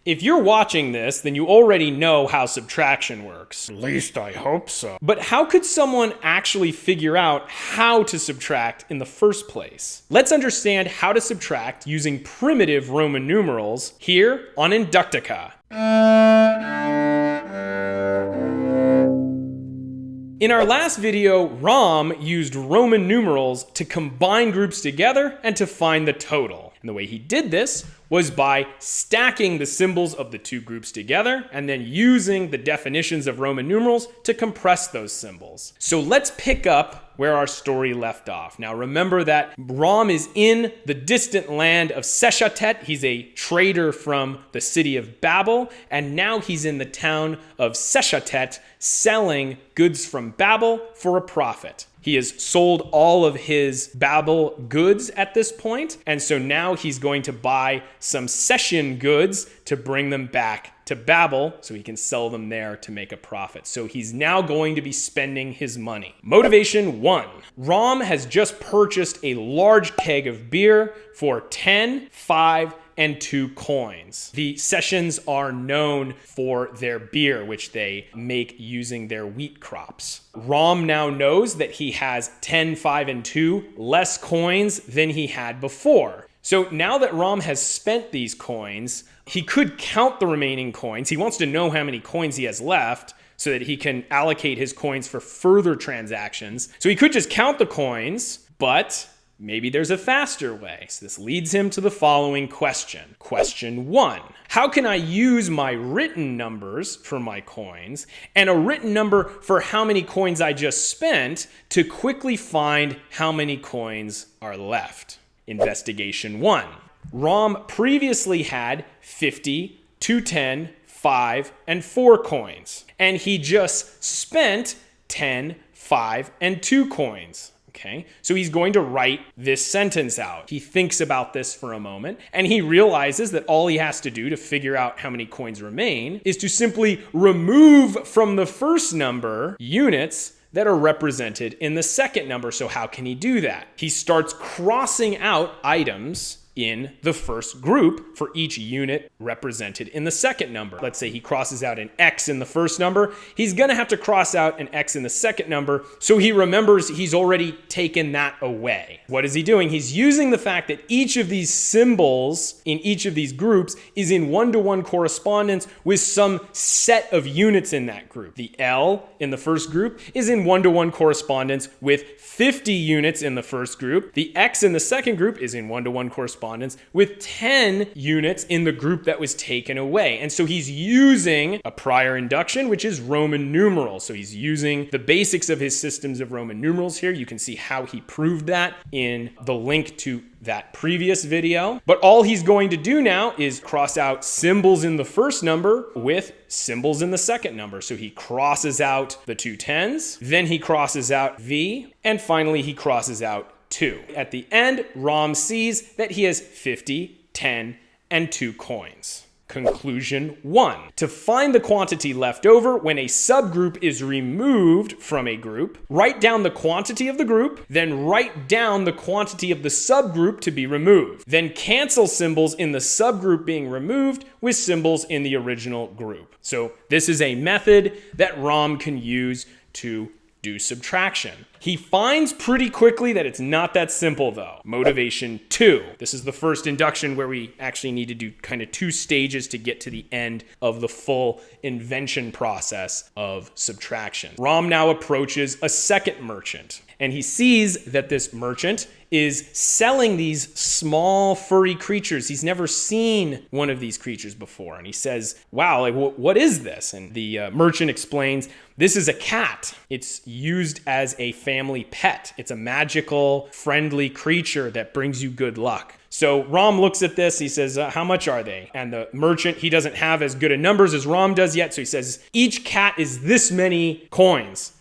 If you're watching this, then you already know how subtraction works. At least I hope so. But how could someone actually figure out how to subtract in the first place? Let's understand how to subtract using primitive Roman numerals here on Inductica. In our last video, Rom used Roman numerals to combine groups together and to find the total. And the way he did this was by stacking the symbols of the two groups together and then using the definitions of Roman numerals to compress those symbols. So let's pick up where our story left off. Now remember that Rom is in the distant land of Seshatet. He's a trader from the city of Babel, and now he's in the town of Seshatet selling goods from Babel for a profit. He has sold all of his Babel goods at this point, and so now he's going to buy some Session goods to bring them back to Babel so he can sell them there to make a profit. So he's now going to be spending his money. Motivation 1. Rom has just purchased a large keg of beer for 10, 5, and 2 coins. The Sessions are known for their beer, which they make using their wheat crops. Rom now knows that he has 10, 5, and 2 less coins than he had before. So now that Rom has spent these coins, he could count the remaining coins. He wants to know how many coins he has left so that he can allocate his coins for further transactions. So he could just count the coins, but maybe there's a faster way. So this leads him to the following question. Question 1. How can I use my written numbers for my coins and a written number for how many coins I just spent to quickly find how many coins are left? Investigation 1. Rom previously had 50, 210, 5, and 4 coins. And he just spent 10, 5, and 2 coins. Okay, so he's going to write this sentence out. He thinks about this for a moment, and he realizes that all he has to do to figure out how many coins remain is to simply remove from the first number units that are represented in the second number. So how can he do that? He starts crossing out items in the first group for each unit represented in the second number. Let's say he crosses out an X in the first number. He's going to have to cross out an X in the second number, so he remembers he's already taken that away. What is he doing? He's using the fact that each of these symbols in each of these groups is in one-to-one correspondence with some set of units in that group. The L in the first group is in one-to-one correspondence with 50 units in the first group. The X in the second group is in one-to-one correspondence with 10 units in the group that was taken away. And so he's using a prior induction, which is Roman numerals. So he's using the basics of his systems of Roman numerals here. You can see how he proved that in the link to that previous video. But all he's going to do now is cross out symbols in the first number with symbols in the second number. So he crosses out the 2 10s, then he crosses out V, and finally he crosses out 2. At the end, Rom sees that he has 50, 10, and 2 coins. Conclusion 1. To find the quantity left over when a subgroup is removed from a group, write down the quantity of the group, then write down the quantity of the subgroup to be removed. Then cancel symbols in the subgroup being removed with symbols in the original group. So this is a method that Rom can use to do subtraction. He finds pretty quickly that it's not that simple though. Motivation 2. This is the first induction where we actually need to do kind of 2 stages to get to the end of the full invention process of subtraction. Rom now approaches a second merchant, and he sees that this merchant is selling these small furry creatures. He's never seen one of these creatures before. And he says, wow, like, what is this? And the merchant explains, this is a cat. It's used as a family pet. It's a magical, friendly creature that brings you good luck. So Rom looks at this, he says, how much are they? And the merchant, he doesn't have as good a numbers as Rom does yet. So he says, each cat is this many coins.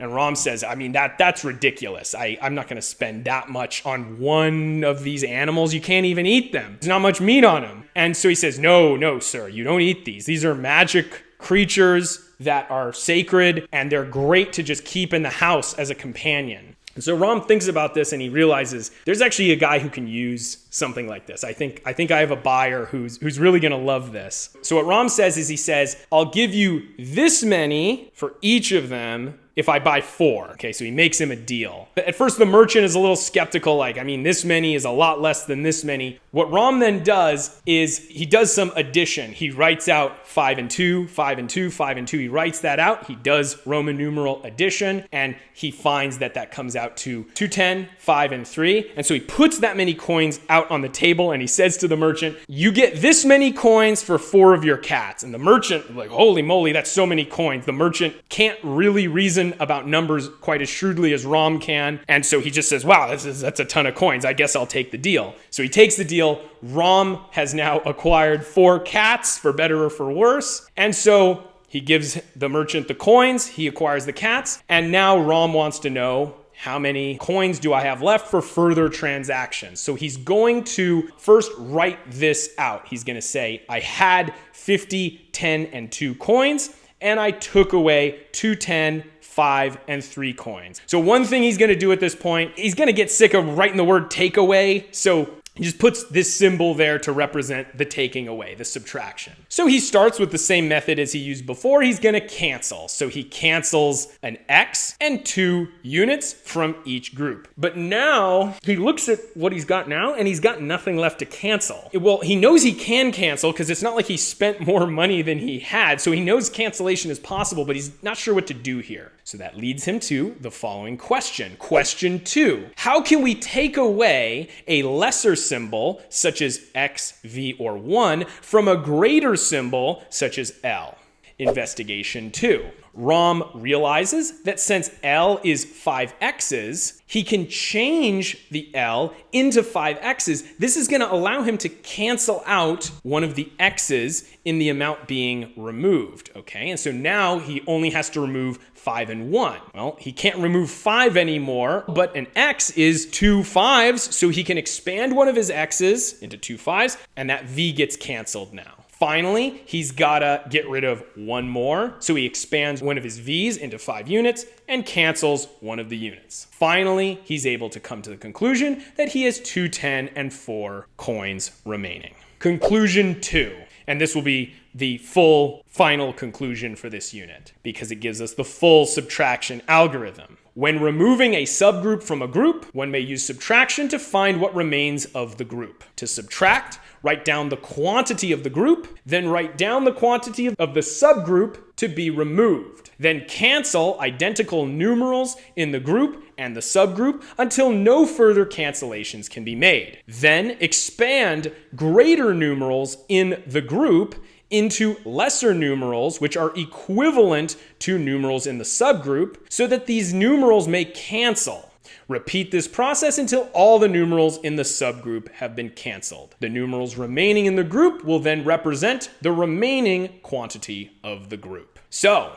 And Rom says, I mean, that's ridiculous. I'm not going to spend that much on one of these animals. You can't even eat them. There's not much meat on them. And so he says, no, sir, you don't eat these. These are magic creatures that are sacred, and they're great to just keep in the house as a companion. And so Ram thinks about this and he realizes there's actually a guy who can use something like this. I think I have a buyer who's really going to love this. So what Ram says is he says, I'll give you this many for each of them if I buy 4. Okay, so he makes him a deal. At first, the merchant is a little skeptical, like, I mean, this many is a lot less than this many. What Ram then does is he does some addition. He writes out 5 and 2, 5 and 2, 5 and 2. He writes that out. He does Roman numeral addition, and he finds that comes out to 210, 5 and 3. And so he puts that many coins out on the table, and he says to the merchant, you get this many coins for 4 of your cats. And the merchant, like, holy moly, that's so many coins. The merchant can't really reason about numbers quite as shrewdly as Ram can. And so he just says, wow, that's a ton of coins. I guess I'll take the deal. So he takes the deal. Ram has now acquired 4 cats, for better or for worse. And so he gives the merchant the coins. He acquires the cats. And now Ram wants to know, how many coins do I have left for further transactions? So he's going to first write this out. He's going to say, I had 50, 10, and 2 coins, and I took away 2, 10, 5, and 3 coins. So one thing he's going to do at this point, he's going to get sick of writing the word take away. So he just puts this symbol there to represent the taking away, the subtraction. So he starts with the same method as he used before. He's going to cancel. So he cancels an X and 2 units from each group. But now he looks at what he's got now and he's got nothing left to cancel. Well, he knows he can cancel because it's not like he spent more money than he had. So he knows cancellation is possible, but he's not sure what to do here. So that leads him to the following question. Question 2. How can we take away a lesser symbol, such as X, V, or 1, from a greater symbol, such as L? Investigation 2. Ram realizes that since L is 5 X's, he can change the L into 5 X's. This is going to allow him to cancel out one of the X's in the amount being removed, okay? And so now he only has to remove 5 and 1. Well, he can't remove 5 anymore, but an X is 2 5s, so he can expand one of his X's into 2 5s, and that V gets canceled now. Finally, he's got to get rid of 1 more, so he expands one of his V's into 5 units and cancels one of the units. Finally, he's able to come to the conclusion that he has 2, 10, and 4 coins remaining. Conclusion 2, and this will be the full final conclusion for this unit because it gives us the full subtraction algorithm. When removing a subgroup from a group, one may use subtraction to find what remains of the group. To subtract, write down the quantity of the group, then write down the quantity of the subgroup to be removed. Then cancel identical numerals in the group and the subgroup until no further cancellations can be made. Then expand greater numerals in the group into lesser numerals, which are equivalent to numerals in the subgroup, so that these numerals may cancel. Repeat this process until all the numerals in the subgroup have been canceled. The numerals remaining in the group will then represent the remaining quantity of the group. So,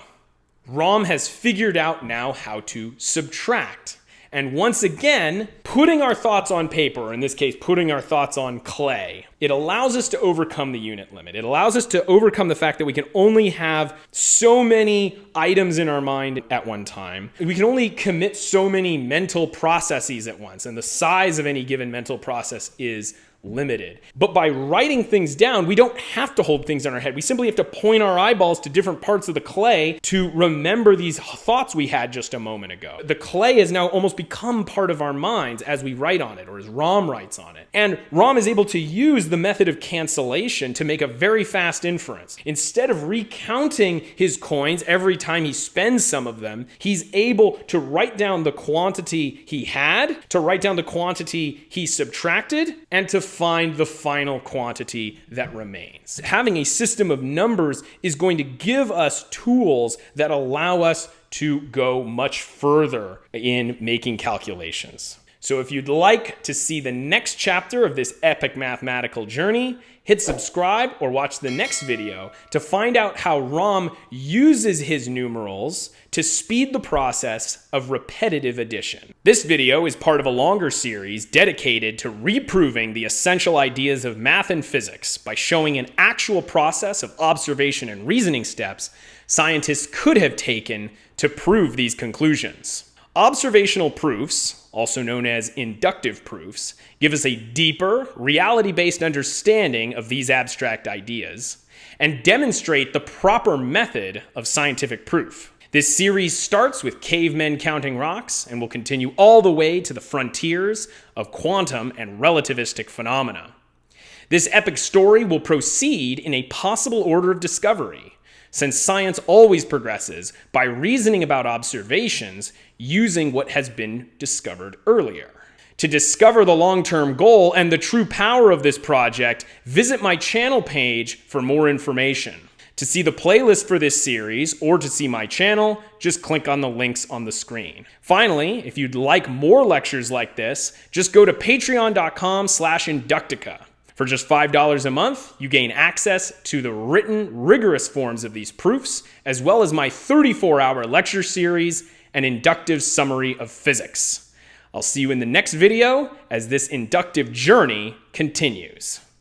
Ram has figured out now how to subtract. And once again, putting our thoughts on paper, or in this case, putting our thoughts on clay, it allows us to overcome the unit limit. It allows us to overcome the fact that we can only have so many items in our mind at one time. We can only commit so many mental processes at once, and the size of any given mental process is limited. But by writing things down, we don't have to hold things in our head. We simply have to point our eyeballs to different parts of the clay to remember these thoughts we had just a moment ago. The clay has now almost become part of our minds as we write on it, or as Ram writes on it. And Ram is able to use the method of cancellation to make a very fast inference. Instead of recounting his coins every time he spends some of them, he's able to write down the quantity he had, to write down the quantity he subtracted, and to find the final quantity that remains. Having a system of numbers is going to give us tools that allow us to go much further in making calculations. So if you'd like to see the next chapter of this epic mathematical journey, hit subscribe or watch the next video to find out how Ram uses his numerals to speed the process of repetitive addition. This video is part of a longer series dedicated to reproving the essential ideas of math and physics by showing an actual process of observation and reasoning steps scientists could have taken to prove these conclusions. Observational proofs, also known as inductive proofs, give us a deeper, reality-based understanding of these abstract ideas and demonstrate the proper method of scientific proof. This series starts with cavemen counting rocks and will continue all the way to the frontiers of quantum and relativistic phenomena. This epic story will proceed in a possible order of discovery, since science always progresses by reasoning about observations using what has been discovered earlier. To discover the long-term goal and the true power of this project, visit my channel page for more information. To see the playlist for this series or to see my channel, just click on the links on the screen. Finally, if you'd like more lectures like this, just go to patreon.com/Inductica. For just $5 a month, you gain access to the written, rigorous forms of these proofs, as well as my 34-hour lecture series, An Inductive Summary of Physics. I'll see you in the next video as this inductive journey continues.